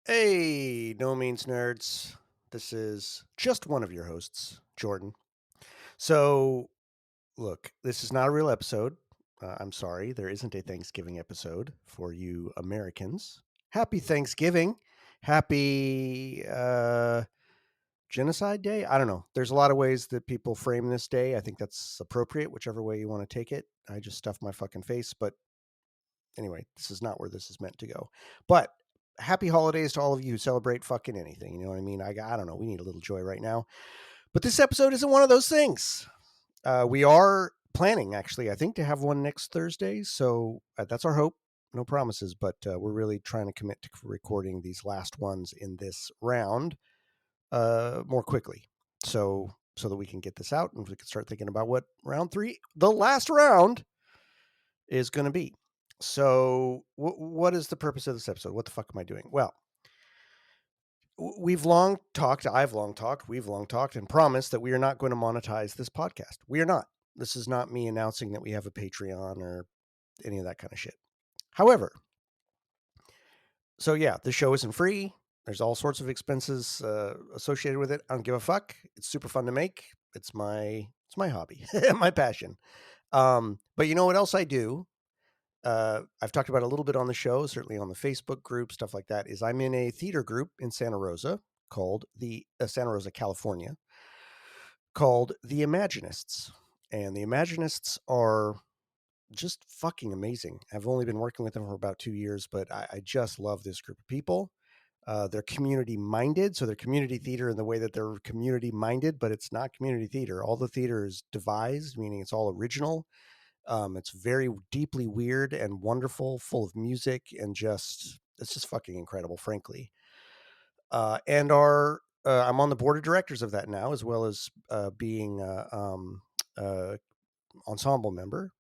Hey, No Means Nerds. This is just one of your hosts, Jordan. So, look, this is not a real episode. I'm sorry, there isn't a Thanksgiving episode for you Americans. Happy Thanksgiving. Happy Genocide Day. I don't know. There's a lot of ways that people frame this day. I think that's appropriate, whichever way you want to take it. I just stuffed my fucking face, but anyway, this is not where this is meant to go. But happy holidays to all of you who celebrate fucking anything. You know what I mean? I don't know. We need a little joy right now. But this episode isn't one of those things. We are planning, actually, I think, to have one next Thursday. So that's our hope. No promises, but we're really trying to commit to recording these last ones in this round more quickly. So that we can get this out and we can start thinking about what round three, the last round, is going to be. So, what is the purpose of this episode? What the fuck am I doing? Well, we've long talked, I've long talked, we've long talked and promised that we are not going to monetize this podcast. We are not. This is not me announcing that we have a Patreon or any of that kind of shit. However, so yeah, the show isn't free. There's all sorts of expenses associated with it. I don't give a fuck. It's super fun to make. It's my hobby, my passion. But you know what else I do? I've talked about a little bit on the show, certainly on the Facebook group, stuff like that. Is I'm in a theater group in Santa Rosa called the Santa Rosa, California, called the Imaginists, and the Imaginists are just fucking amazing. I've only been working with them for about 2 years, but I just love this group of people. They're community minded, so they're community theater in the way that they're community minded, but it's not community theater. All the theater is devised, meaning it's all original. It's very deeply weird and wonderful, full of music, and it's just fucking incredible, frankly. And I'm on the board of directors of that now, as well as being uh, ensemble member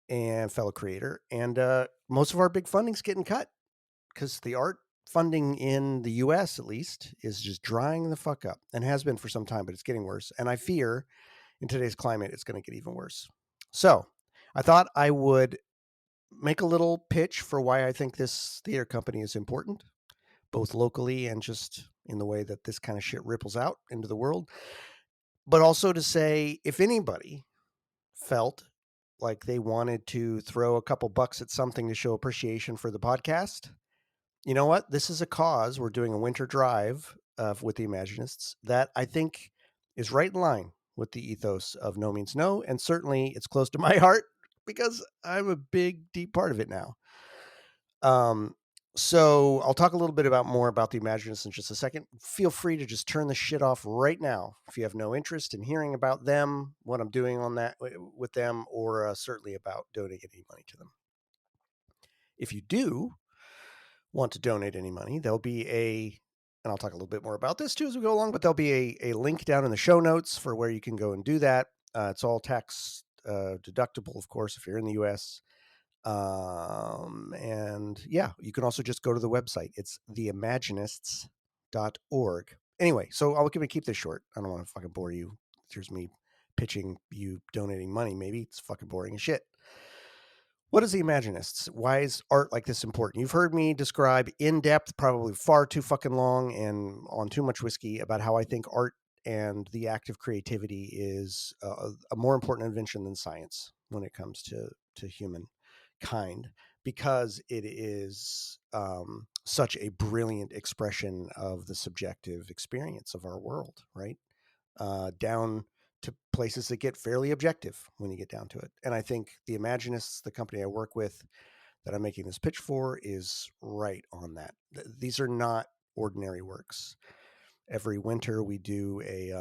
and fellow creator. And most of our big funding's getting cut because the art funding in the U.S. at least is just drying the fuck up and has been for some time, but it's getting worse. And I fear in today's climate, it's going to get even worse. So I thought I would make a little pitch for why I think this theater company is important, both locally and just in the way that this kind of shit ripples out into the world. But also to say, if anybody felt like they wanted to throw a couple bucks at something to show appreciation for the podcast, you know what? This is a cause. We're doing a winter drive with the Imaginists that I think is right in line with the ethos of No Means No. And certainly it's close to my heart because I'm a big, deep part of it now. Um, so I'll talk a little bit more about the Imaginists in just a second. Feel free to just turn the shit off right now if you have no interest in hearing about them, what I'm doing on that with them, or certainly about donating any money to them. If you do want to donate any money, there'll be and I'll talk a little bit more about this too as we go along, but there'll be a link down in the show notes for where you can go and do that. It's all tax deductible, of course, if you're in the US. And yeah, you can also just go to the website. It's theimaginists.org. Anyway, so I'll keep this short. I don't want to fucking bore you. Here's me pitching you donating money. Maybe it's fucking boring as shit. What is the Imaginists? Why is art like this important? You've heard me describe in depth, probably far too fucking long and on too much whiskey, about how I think art and the act of creativity is a more important invention than science when it comes to humankind, because it is such a brilliant expression of the subjective experience of our world, right? Down to places that get fairly objective when you get down to it. And I think the Imaginists, the company I work with that I'm making this pitch for, is right on that. These are not ordinary works. Every winter, we do a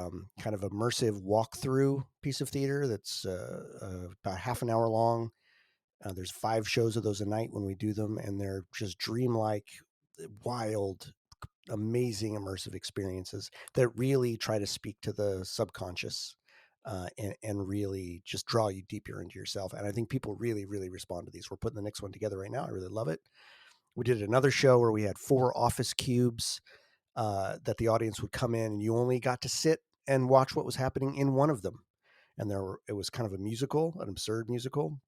kind of immersive walkthrough piece of theater that's about half an hour long. There's 5 shows of those a night when we do them, and they're just dreamlike, wild, amazing immersive experiences that really try to speak to the subconscious and really just draw you deeper into yourself. And I think people really, really respond to these. We're putting the next one together right now. I really love it. We did another show where we had 4 office cubes that the audience would come in, and you only got to sit and watch what was happening in one of them. And it was kind of a musical, an absurd musical.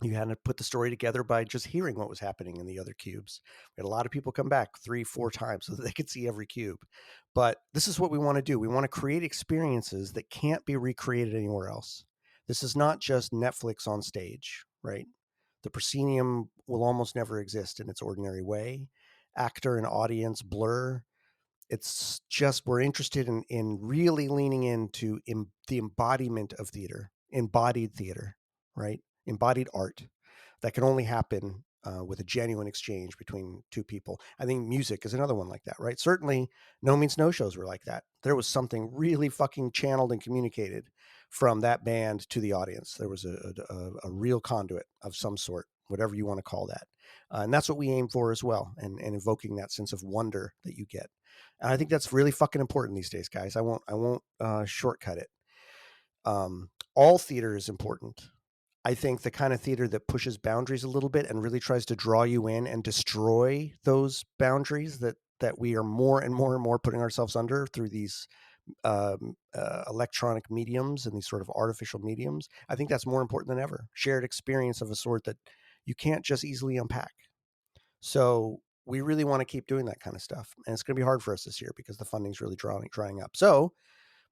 You had to put the story together by just hearing what was happening in the other cubes. We had a lot of people come back 3-4 times so that they could see every cube. But this is what we want to do. We want to create experiences that can't be recreated anywhere else. This is not just Netflix on stage, right? The proscenium will almost never exist in its ordinary way. Actor and audience blur. It's just we're interested in really leaning into the embodiment of theater, embodied theater, right? Embodied art that can only happen with a genuine exchange between two people. I think music is another one like that, right? Certainly, No Means No shows were like that. There was something really fucking channeled and communicated from that band to the audience. There was a real conduit of some sort, whatever you want to call that. And that's what we aim for as well, and invoking that sense of wonder that you get. And I think that's really fucking important these days, guys. I won't shortcut it. All theater is important. I think the kind of theater that pushes boundaries a little bit and really tries to draw you in and destroy those boundaries that we are more and more and more putting ourselves under through these electronic mediums and these sort of artificial mediums. I think that's more important than ever. Shared experience of a sort that you can't just easily unpack. So we really want to keep doing that kind of stuff, and it's going to be hard for us this year because the funding's really drying up. So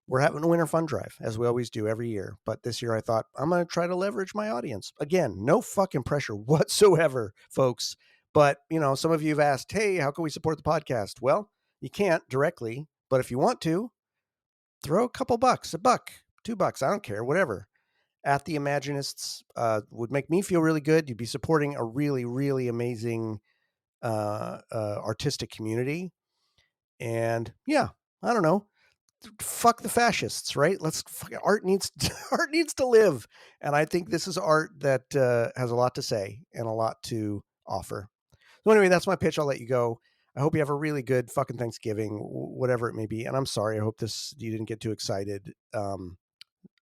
we're having a winter fund drive, as we always do every year. But this year I thought I'm going to try to leverage my audience. Again, no fucking pressure whatsoever, folks. But, some of you have asked, hey, how can we support the podcast? Well, you can't directly, but if you want to, throw a couple bucks, $1, $2, I don't care, whatever, at the Imaginists would make me feel really good. You'd be supporting a really, really amazing artistic community. And yeah, I don't know, fuck the fascists, right? Art needs art needs to live, and I think this is art that has a lot to say and a lot to offer. So anyway, that's my pitch. I'll let you go. I hope you have a really good fucking Thanksgiving, whatever it may be. And I'm sorry. I hope you didn't get too excited. I'll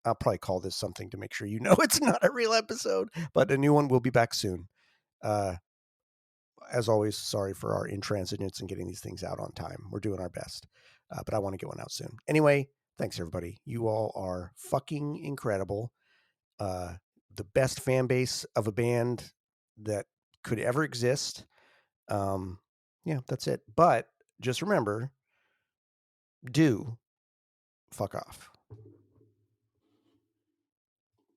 probably call this something to make sure you know it's not a real episode, but a new one will be back soon. Uh, as always, sorry for our intransigence and getting these things out on time. We're doing our best, but I want to get one out soon. Anyway, thanks everybody. You all are fucking incredible. The best fan base of a band that could ever exist. Yeah, that's it. But just remember, do fuck off.